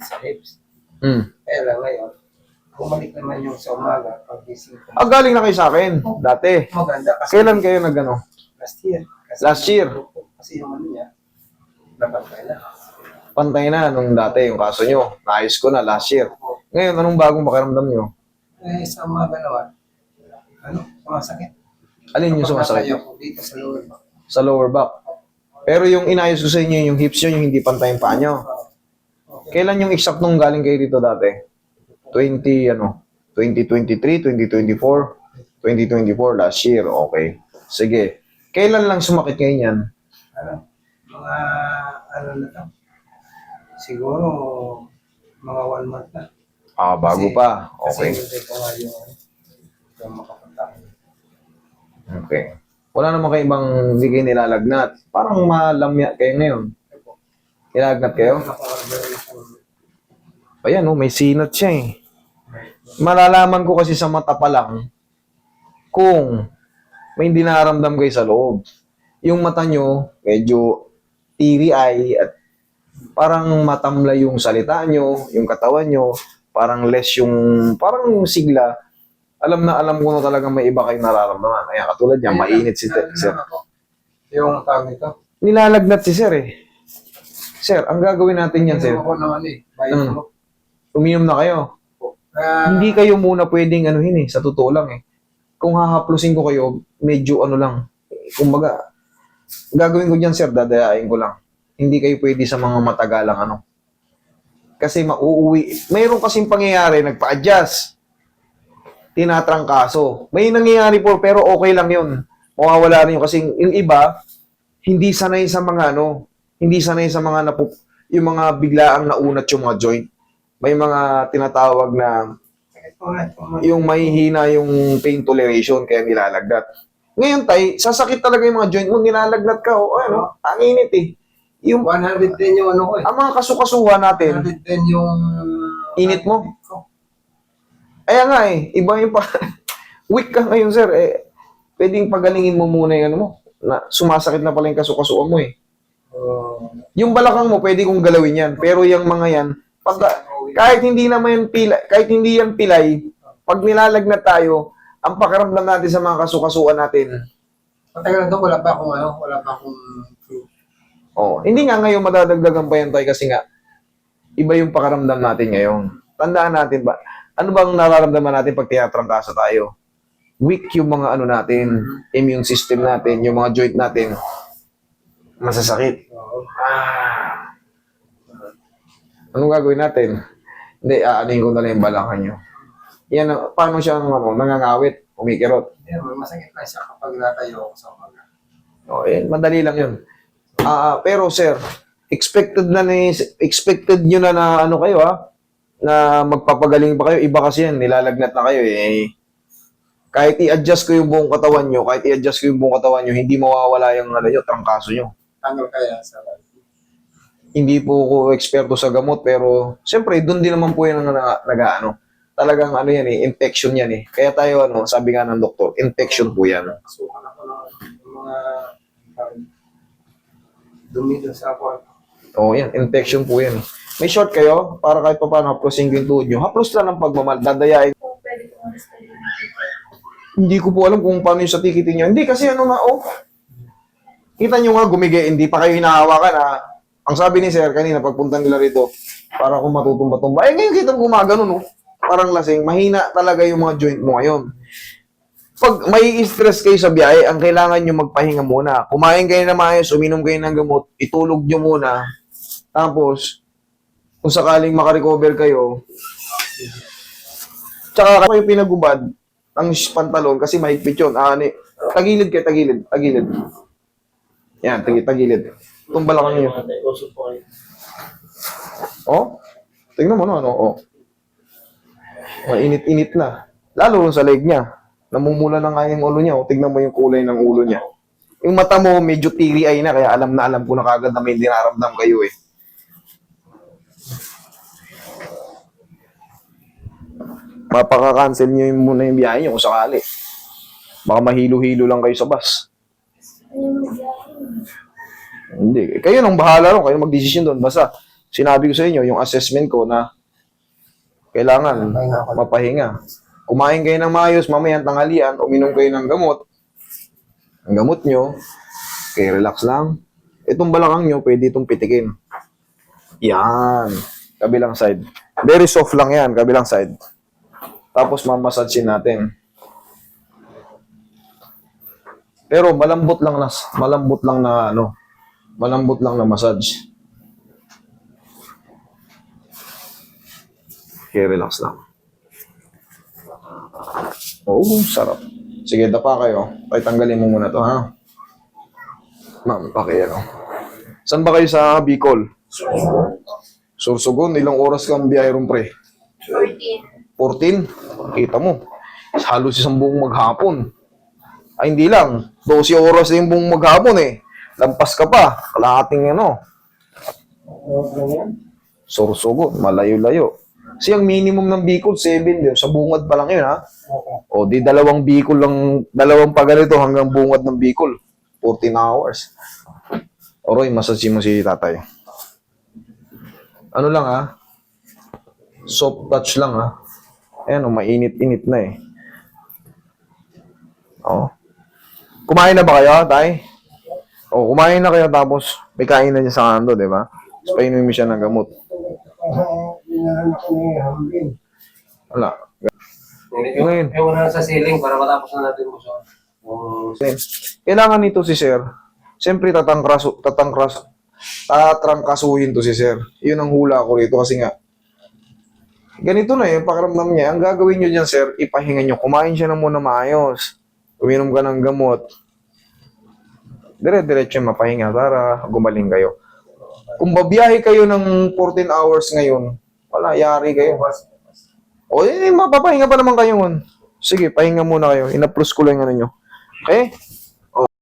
sa hips. Hmm. Kaya lang ngayon, bumalik naman yung sa umaga, pag-gising ko. Ah, galing na kayo sa akin, dati. Maganda kasi Kailan kayo nag-ano? last year. Kasi Last year? Kasi yung ano niya, nabantay na. Pantay na nung dati yung kaso nyo. Naayos ko na last year. Ngayon, anong bagong pakiramdam nyo? Eh, sa umaga naman, sumasakit. Alin yung sumasakit? Kapag natayo ko dito sa lower back. Sa lower back. Pero yung inayos ko sa inyo, yung hips nyo, yung hindi pantay yung paa nyo. Kailan yung exact nung galing kayo dito dati? 2023, 2024, 2024, last year. Okay. Sige. Kailan lang sumakit ngayon yan? Mga, na to? Siguro, mga 1 month na. Ah, bago pa. Okay. Kasi hindi ko nga yung makapunta. Okay. Wala naman kayo ibang hindi kayo nilalagnat. Parang malamya kayo ngayon. Nilalagnat kayo? Ayan, oh, may sinat siya eh. Malalaman ko kasi sa mata pa lang kung may hindi nararamdam kayo sa loob. Yung mata nyo, medyo teary-eye at parang matamlay yung salita nyo, yung katawan nyo, parang less yung, parang sigla. Alam na alam ko na talaga may iba kayong nararamdaman. Ayan, katulad niya, mainit si Sir. Yung tawag nito? Nilalagnat si Sir eh. Sir, ang gagawin natin yan, Sir. Ako naman eh. Bayan mo. Uminom na kayo. Hindi kayo muna pwedeng anuhin eh, sa totoo lang eh. Kung hahaplusin ko kayo, medyo ano lang. Kumbaga, gagawin ko dyan, Sir, dadayain ko lang. Hindi kayo pwede sa mga matagalang ano. Kasi mauuwi. Mayroon kasing pangyayari, nagpa-adjust. Tinatrangkaso. May nangyayari po, pero okay lang yun. Mawawala rin yun. Kasi yung iba, hindi sanay sa mga ano, hindi sanay sa mga yung mga biglaang naunat yung mga joint. May mga tinatawag na yung mahihina yung pain toleration kaya nilalagnat. Ngayon tay, sasakit talaga yung mga joint mo, nilalagnat ka o ano, ang init eh. Yung 110 yung ano ko eh. ang mga kasukasuhan natin, 110 yung init mo. Kaya nga eh, iba yung pa weak ka ngayon sir eh. Pwedeng pagalingin mo muna yung ano mo. Na, sumasakit na pala yung kasukasuhan mo eh. Yung balakang mo, pwede kong galawin yan. Pero yung mga yan, kahit hindi naman pilay, kahit hindi yan pilay, pag nilalagnat tayo, ang pakiramdam natin sa mga kasukasuan natin. Matagal na doon, wala pa akong flu. Oh, hindi nga ngayon madadagdagan pa yan tayo kasi nga, iba yung pakiramdam natin ngayon. Tandaan natin ba, ano bang nararamdaman natin pag tinatrangkasa tayo? Weak yung mga ano natin, immune system natin, yung mga joint natin, masasakit. Anong gagawin natin? Hindi, aanin ko na lang yung balakang nyo. Yan, paano siya nangangawit, umikirot. Yeah, masakit na siya kapag natayo ako sa umaga. O, madali lang yun. Pero sir, expected nyo na ano kayo na magpapagaling pa kayo. Iba kasi yan, nilalagnat na kayo eh. Kahit i-adjust ko yung buong katawan nyo, hindi mawawala yung ano nyo, trangkaso nyo. Tanggal kaya sa Hindi po ako eksperto sa gamot, pero siyempre, doon din naman po yan ang nag-ano. Talagang ano yan eh, infection yan eh. Kaya tayo, sabi nga ng doktor, infection po yan. Sukan ako ng mga dumi doon sa ako. Oo, yan, infection po yan. May short kayo, para kahit pa paano haplosin ko yung tuhod nyo. Haplos lang ng pagmamahal, dadayain. Hindi ko po alam kung paano yung sa tikitin nyo. Hindi, kasi ano nga, kita nyo nga, hindi pa kayo hinahawakan Ang sabi ni Sir kanina, pagpunta nila rito, para kung matutumba-tumba. Ngayon kita gumagano, no? Parang lasing. Mahina talaga yung mga joint mo ngayon. Pag may stress kayo sa biyahe, ang kailangan nyo magpahinga muna. Kumain kayo na maayos, uminom kayo ng gamot, itulog nyo muna. Tapos, kung sakaling makarecover kayo, tsaka kayo pinagubad ang pantalon kasi mahigpit yun. Tagilid kayo, tagilid. Yan, tagilid. Itong balakang nyo. Oh, tingnan mo Mainit-init na. Lalo sa leg niya. Namumula na nga yung ulo niya. Tignan mo yung kulay ng ulo niya. Yung mata mo, medyo teary-eye na, kaya alam ko na kagad na may dinaramdam kayo eh. Mapaka-cancel nyo muna yung biyahe nyo kung sakali. Baka mahilo-hilo lang kayo sa bus. Hindi. Kayo nang bahala ron. Kayo mag-desisyon doon. Basta, Sinabi ko sa inyo, yung assessment ko na kailangan Pahinga ako. mapahinga. Kumain kayo ng maayos, mamaya tanghalian, uminom kayo ng gamot. Ang gamot nyo, okay, relax lang. Itong balakang nyo, pwede itong pitikin. Yan. Kabilang side. Very soft lang yan, kabilang side. Tapos mamassage natin. Pero malambot lang na massage. Okay, relax lang. Oh, sarap. Sige, dapa kayo. Ay, tanggalin mo muna to, ha? Ma'am, ano? Saan ba kayo sa Bicol? Sorsogon, ilang oras kang biyahe ron, pre? 14. Kita mo. Halos isang buong maghapon. Ay, hindi lang. 12 oras na yung buong maghapon, eh. Lampas ka pa. Kalahating ano. Sorsogon, malayo-layo. Kasi ang minimum ng Bicol, 7 din. Sa bungad pa lang yun, ha? O, di dalawang Bicol lang, dalawang paganito hanggang bungad ng Bicol. 14 hours. Oroy, massage mo si tatay. Ano lang, ha? Soft touch lang, ha? Ayan, mainit-init na, eh. O. Kumain na ba kayo, tay? O, kumain na kayo tapos may kain na niya sa kando, di ba? Tapos painumin mo siya ng gamot. Inahan ko ni Hambin. Wala. Yung na sa ceiling para matapos na natin mo siya. Kailangan nito si sir. Siyempre tatrangkasuhin to si sir. Yun ang hula ko rito kasi nga ganito na yung pakiramdam niya. Ang gagawin nyo dyan, sir, ipahinga nyo. Kumain siya na muna maayos. Uminom ka ng gamot. Dire-diretso yung mapahinga para gumaling kayo. Kung babiyahe kayo ng 14 hours ngayon, wala, yari kayo. O, mapapahinga pa naman kayo ngun. Sige, pahinga muna kayo. Ina-plus ko lang yung ano nyo. Okay?